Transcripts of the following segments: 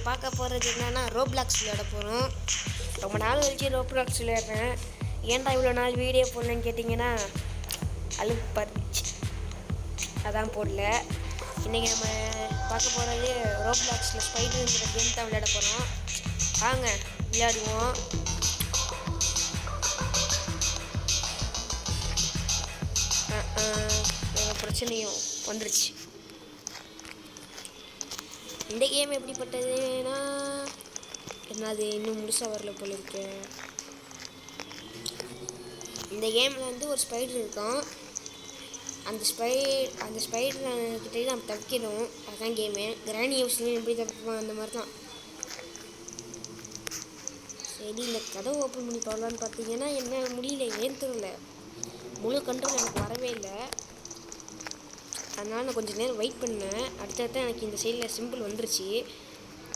பார்க்க போகிறது என்னென்னா ரோப்ளாக்ஸ் விளையாட போகிறோம். ரொம்ப நாள் கழிச்சு ரோப்ளாக்ஸ் விளையாடுறேன். ஏன்டா இவ்வளோ நாள் வீடியோ போடலன்னு கேட்டிங்கன்னா அழுப்பாச்சு, அதான் போடல. இன்றைக்கி நம்ம பார்க்க போகிறது ரோப்ளாக்ஸில் ஸ்பைடருங்கிற கேம் தான் விளையாட போகிறோம். வாங்க விளையாடுவோம். பிரச்சனையும் வந்துருச்சு. இந்த கேம் எப்படிப்பட்டதுன்னா என்னது இன்னும் முழுசாக வரல போல இருக்கு. இந்த கேமில் வந்து ஒரு ஸ்பைடர் இருக்கும். அந்த ஸ்பைடர்கிட்டே நம்ம தப்பிக்கணும். அதுதான் கேமு. கிராணி ஹவுஸ்லேயும் எப்படி தப்பிப்போம் அந்த மாதிரி தான். சரி, இந்த கதவை ஓப்பன் பண்ணி போடலான்னு பார்த்தீங்கன்னா என்ன முடியல, ஏன் தெரியல. முழு கண்ட்ரோல் எனக்கு வரவே இல்லை. அதனால் நான் கொஞ்சம் நேரம் வெயிட் பண்ணேன். அடுத்தடுத்து எனக்கு இந்த சைடில் சிம்பிள் வந்துருச்சு.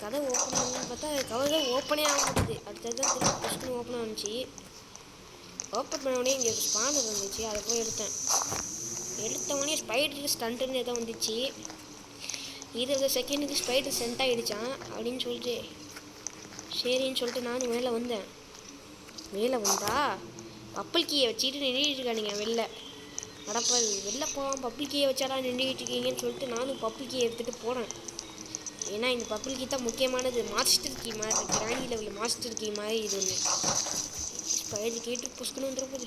கதை ஓப்பன் பண்ணலான்னு பார்த்தா கதை ஓப்பனே ஆக முடியுது. அடுத்தது திரும்ப ஃபஸ்ட்டு ஓப்பன் ஆனிச்சு. ஓப்பன் பண்ண உடனே இங்கே ஸ்பானர் வந்துச்சு. அதை போய் எடுத்த உடனே ஸ்பைடர் ஸ்டண்ட்டுன்னு எதோ வந்துச்சு. 20 செகண்டுக்கு ஸ்பைடர் சென்ட் ஆகிடுச்சான் அப்படின்னு சொல்லிட்டு சரின்னு சொல்லிட்டு நானும் மேலே வந்தேன். மேலே வந்தா பப்பிள் கீயை வச்சுட்டு நின்றுட்டு இருக்கானுங்க வெளில. அடப்பா, வெளில போவான் பப்பிள் கீயை வச்சாடா நின்றுக்கிட்டு இருக்கீங்கன்னு சொல்லிட்டு நானும் பப்பிள் கீயை எடுத்துகிட்டு போகிறேன். ஏன்னா இந்த பப்பிள் கீ தான் முக்கியமானது. மாஸ்டர் கீ மாதிரி, கிராணி லெவலில் மாஸ்டர் கீ மாதிரி இது ஒன்று. ஸ்பைடர் கேட்டு புஷ்கணும் வந்துருப்பது.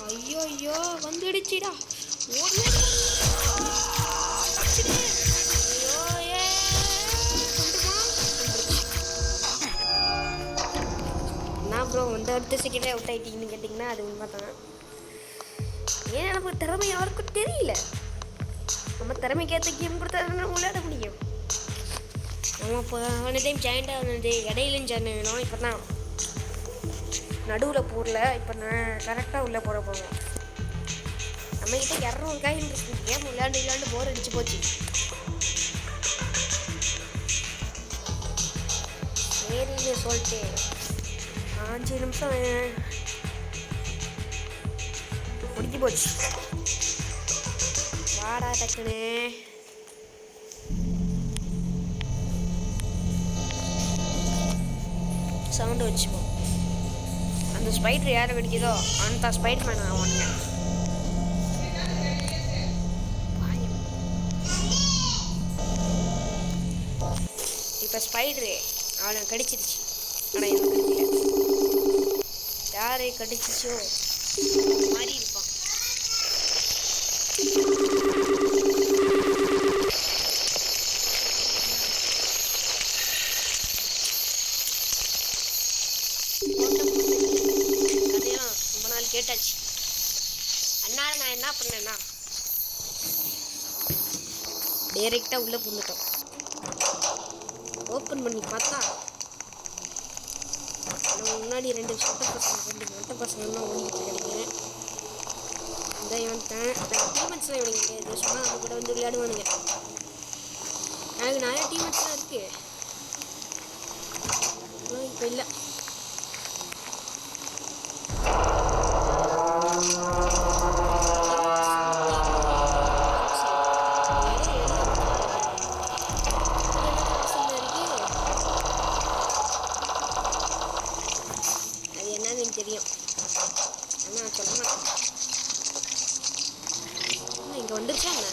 ஐயோ ஐயோ வந்துடுச்சுடா. நான் ப்ரோ வந்து அடுத்த செகண்டே அவுட் ஆகிட்டீங்கன்னு கேட்டிங்கன்னா அது உண்மை தான். ஏன்னா நமக்கு திறமை யாருக்கும் தெரியல. நம்ம திறமைக்கேற்ற கேம் கொடுத்தா விளையாட முடியும். நம்ம இப்போ ஒன்று டைம் ஜாயிண்ட் ஆகுது, இடையிலும் ஜாயின் வேணும். இப்போ தான் நடுவில் போடல. இப்போ நான் கரெக்டாக உள்ளே போட போவோம். நம்மக்கிட்ட 200 காயின் இருக்கு. கேம் விளையாண்டு போர் அடிச்சு போச்சு. சரின்னு சொல்லிட்டு 5 நிமிஷம் முடிஞ்சு போச்சு. வாடா டக்குன்னு. சவுண்டு வச்சுப்போம். அந்த ஸ்பைடர் யாரை வெடிக்குதோ அந்த ஸ்பைடர் மேன் ஆவானுங்க. இப்போ ஸ்பைடரு அவனை கடிச்சிருச்சு. ஆனால் எனக்கு கடிக்கல. யாரை கடிச்சிச்சோ மாதிரி இருப்பான். கதையெல்லாம் ரொம்ப நாள் கேட்டாச்சு. அதனால நான் என்ன பண்ணேன்னா டைரெக்டாக உள்ளே புந்துட்டோம். ஓப்பன் பண்ணி பார்த்தா நம்ம முன்னாடி 2 மொட்டை பசங்கள்லாம் ஓடிக்கிட்டு கிடைக்கிறேன். இந்த வந்துட்டேன். டீமெண்ட்ஸ்லாம் இவனுங்க கிடையாது. சும்மா நம்ம கூட வந்து விளையாடுவானுங்க. எனக்கு நிறைய டீமெண்ட்ஸ்லாம் இருக்குது. இப்போ இல்லை. அது என்னன்னு தெரியும், ஆனால் சொல்ல மாட்டேன். இங்கே வந்துருச்சா என்ன?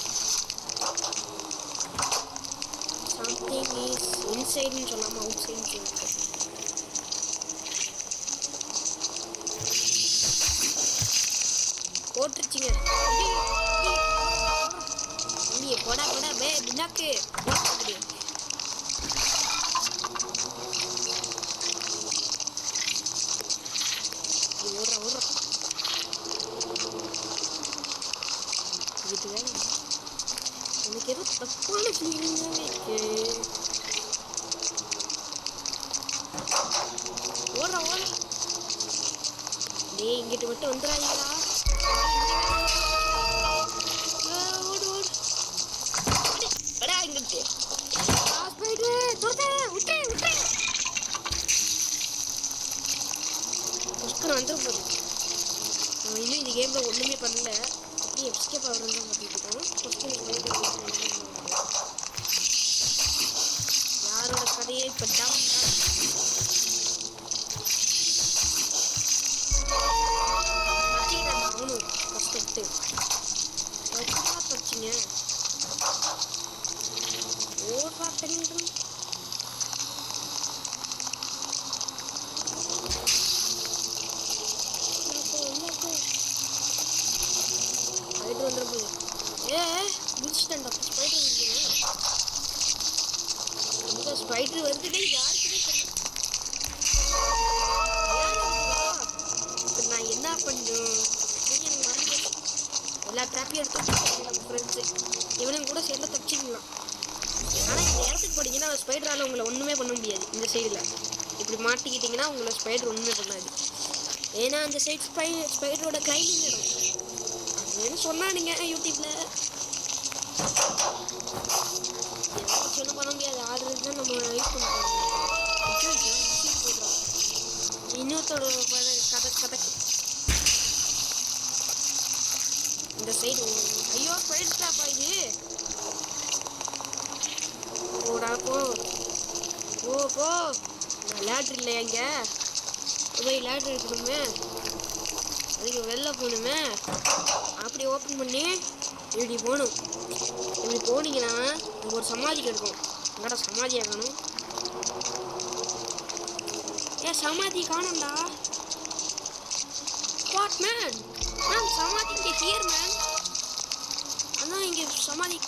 சம்திங் இஸ் இன்சைடுன்னு சொல்லாமல் அவுட் சைடுன்னு சொல்லிட்டு போட்டுருச்சிங்க. போடா போடா பே பின்னாக்கு போட்டு ஓடுற இதுவே எனக்கு ஏதோ தப்பான ஃபீலிங்காகவே இருக்கு. ஓடுற டேய், இங்கிட்டு மட்டும் வந்துடாதீங்களா? ஓடு ஓடு படா இங்கிட்டு. வந்துட போகுது. நம்ம இன்னும் இந்த கேமில் ஒன்றுமே பண்ணல. அப்படியே எஸ்கேப் ஆகிறோம் தான் பண்ணிட்டு இருக்கோம். கதையே இப்போ தச்சிக்கிட்டேன் நானும் கஷ்டப்பட்டு எப்படா தச்சிங்க ஓடுறா பெண்கள் ஸ்பைடர் வந்துட போகுது முடிச்சுட்டேன்டா ஸ்பைடர் வந்துடுறேன் இந்த ஸ்பைடர் வந்துட்டு யாருக்குமே தெரியல இப்போ நான் என்ன பண்ணும் எனக்கு மறந்து எல்லா ட்ராப்பையும் எடுத்து நம்ம ஃப்ரெண்ட்ஸு இவனையும் கூட சேர்ந்து தப்பிச்சிக்கலாம் ஆனால் இந்த இடத்துக்கு போட்டிங்கன்னா ஸ்பைடரால் உங்களை ஒன்றுமே பண்ண முடியாது இந்த சைடில் இப்படி மாட்டிக்கிட்டிங்கன்னா உங்களை ஸ்பைடர் ஒன்றுமே பண்ணாது ஏன்னா அந்த சைடு ஸ்பைடரோட கிளைம்பிங் இடம் அதுன்னு சொன்னானுங்க யூடியூப்பில் ஒன்றும் பண்ண முடியாது ஆடுறது தான் நம்ம யூஸ் பண்ணுறோம் போடுறோம் இன்னொருத்தோட கதை இந்த சைடு ஐயோ ஸ்பைடர்டாப்பா இது போடா போ நான் லேட்ரு இல்லையா இங்கே போய் லேட்ரு இருக்கணுமே அதுக்கு வெளில போகணுமே அப்படி ஓப்பன் பண்ணி இப்படி போகணும் இப்படி போனீங்கன்னா அங்கே ஒரு சமாதி கிடைக்கும் எங்கடா சமாதியாக காணும் சமாதி காணும்டா வாட் மேன் சமாதி இங்கே ஹியர் மேன் அதான் இங்கே சமாதி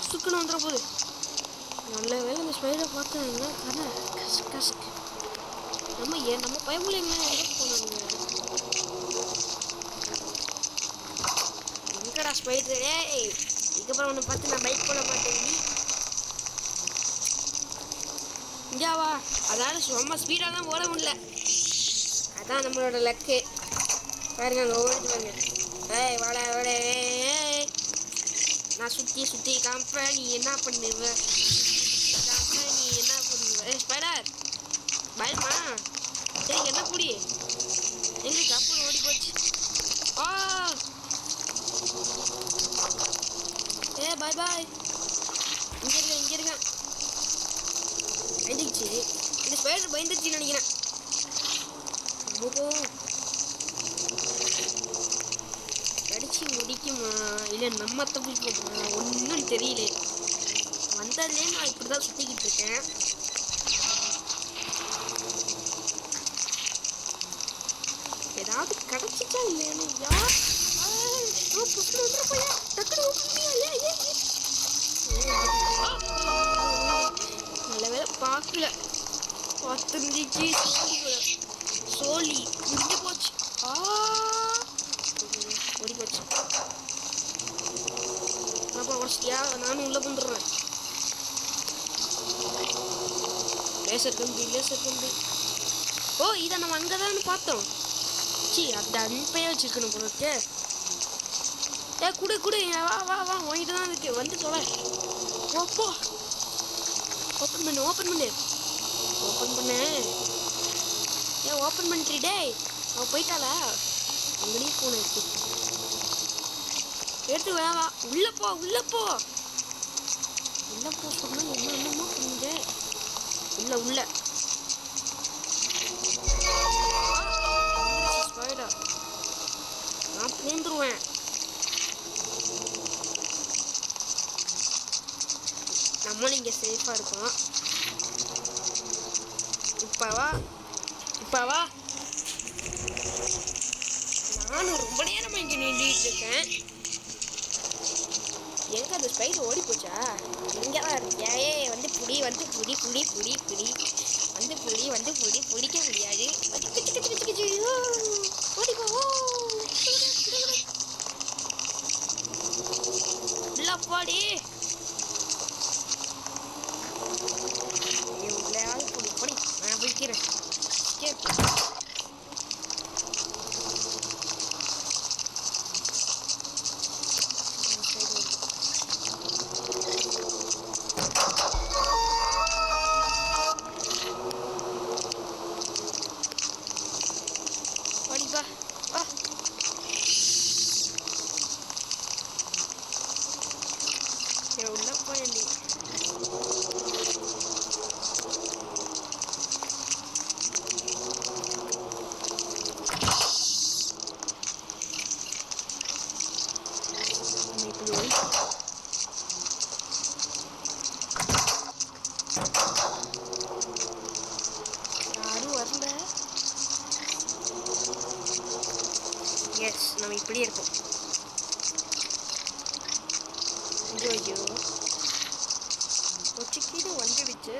சுக்கணும் வந்துட போகுது நல்ல வேலை இந்த ஸ்பைடரை பார்த்தாங்க கதை கசக்கு நம்ம பயமுலைங்க எங்கே போனாங்க எங்கடா ஸ்பைடர் இதுக்கப்புறம் ஒன்று பார்த்து நான் பைக் போட மாட்டேன் இங்கேவா அதாவது ரொம்ப ஸ்பீடாக தான் ஓட முடியல அதான் நம்மளோட லக்கு பாருங்க அங்கே ஓடுது பாருங்க வாட நான் சுற்றி காமிப்ப நீ என்ன பண்ணுவ நீ என்ன பண்ணுவ ஸ்பைடர் பயமா சரி என்ன புடி எங்க கப்பல் ஓடி போச்சு பாய் இங்கே இருக்க பயந்துச்சு இந்த ஸ்பைடர் பயந்துச்சுன்னு நினைக்கிறேன் கடிச்சு முடிக்குமா இல்லை நம்ம தப்பிப்போமா ஒன்றும் தெரியல வந்ததுலேயே நான் இப்படி தான் சுற்றிக்கிட்டு இருக்கேன் ஏதாவது கிடச்சிச்சா இல்லையானு யார் போயா டக்குனு நல்ல வேலை பார்க்கல பார்த்துருந்துச்சு சோழி முடிஞ்சு போச்சு ஓடி போச்சு அப்புறம் உடச்சிட்டியா நானும் உள்ளே வந்துடுறேன் லேசர் கம்பி இதை நம்ம அங்கே தான் பார்த்தோம் அந்த அன்பையே வச்சுருக்கணும் போல குடு வா வாங்கிட்டு தான் இருக்கு வந்து சொல்ல போ ஓப்பன் பண்ணு ஓப்பன் பண்ணிட்டு டே அவன் போயிட்டாளா அங்கேயும் ஃபோன் இருக்கு எடுத்து வா உள்ள போ சொன்னா என்னமோ பண்ணுங்க உள்ள ஸ்பைடர் நான் பூந்துருவேன் நம்மளும் இங்கே சேஃபாக இருக்கோம் இப்போ வா நானும் ரொம்ப நேரமாக இங்கே நின்றுட்டு இருக்கேன் எங்கே அந்த ஸ்பைடர் ஓடி போச்சா எங்கே தான் இருக்கியா வந்து புடி பிடிக்க முடியாது ஓடி போ உள்ள போடி பொடி நான் போய்க்கிறேன் நம்ம இப்படியே இருப்போம். ஐயோ கொச்சிக்கிட்டு வந்துடுச்சு.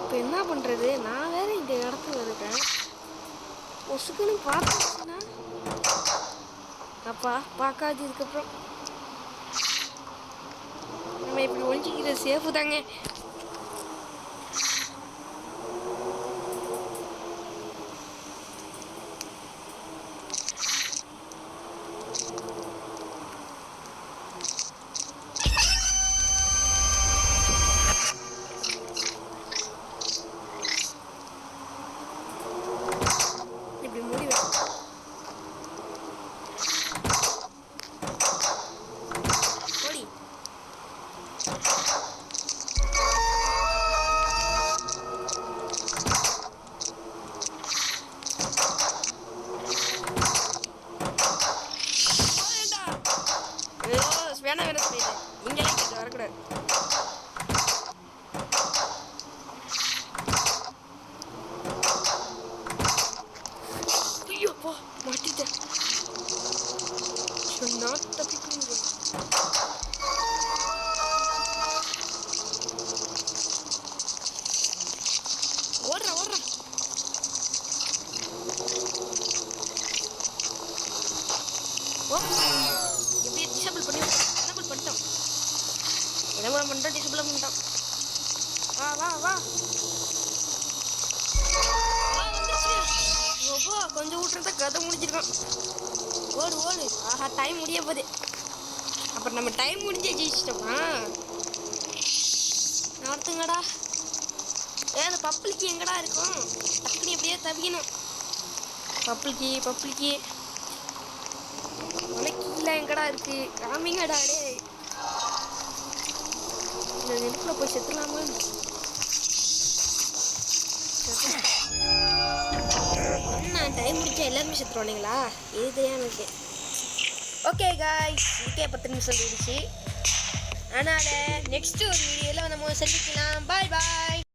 இப்போ என்ன பண்ணுறது? நான் வேற இந்த இடத்துல இருக்கேன். ஒசுக்குன்னு பார்த்துச்சுன்னா அப்பா பார்க்காது. இதுக்கப்புறம் நம்ம இப்படி ஒழிஞ்சிக்கிற சேஃபு தாங்க. இப்படி மூடி ஓடி. வேணாம் வேணாம் சொல்லிட்டேன். இங்கெல்லாம் கேட்டு வரக்கூடாது. ஐயோப்பா மாட்டிட்டேன். சொன்னா தப்பிக்குங்க. ஓடுறா ஓடுறா. எப்படி டிசபிள் பண்ணி டிசபிள் பண்ணிட்டோம். என்ன பண்ணிட்டோம்? டிசபிள் பண்ணிட்டோம். வா வா வா. ஓப்போ கொஞ்சம் விட்டுறத கதை முடிஞ்சிருக்கோம். ஓடு ஓடு. ஆஹா டைம் முடிய போகுது. அப்புறம் நம்ம டைம் முடிஞ்சே ஜெயிச்சிட்டோமா? நடத்துங்கடா. அந்த பப்பிளிக்கு எங்கடா இருக்கும்? டக்குனு எப்படியே தவிக்கணும். பப்பிளிக்கு பப்பிளிக்கு கீழே எங்கடா இருக்கு? காமிங்கடா. டே இந்த நெருப்புல போய் செத்துலாமா? என்ன டைம் முடிச்சா எல்லாருமே செத்துருவானுங்களா? இது தெரியாம இருக்கு. ஓகே காய்ஸ், இதுக்கே 10 நிமிஷம் போயிடுச்சு. அதனால் நெக்ஸ்ட்டு ஒரு வீடியோவில் நம்ம சந்திக்கலாம். பாய் பாய்.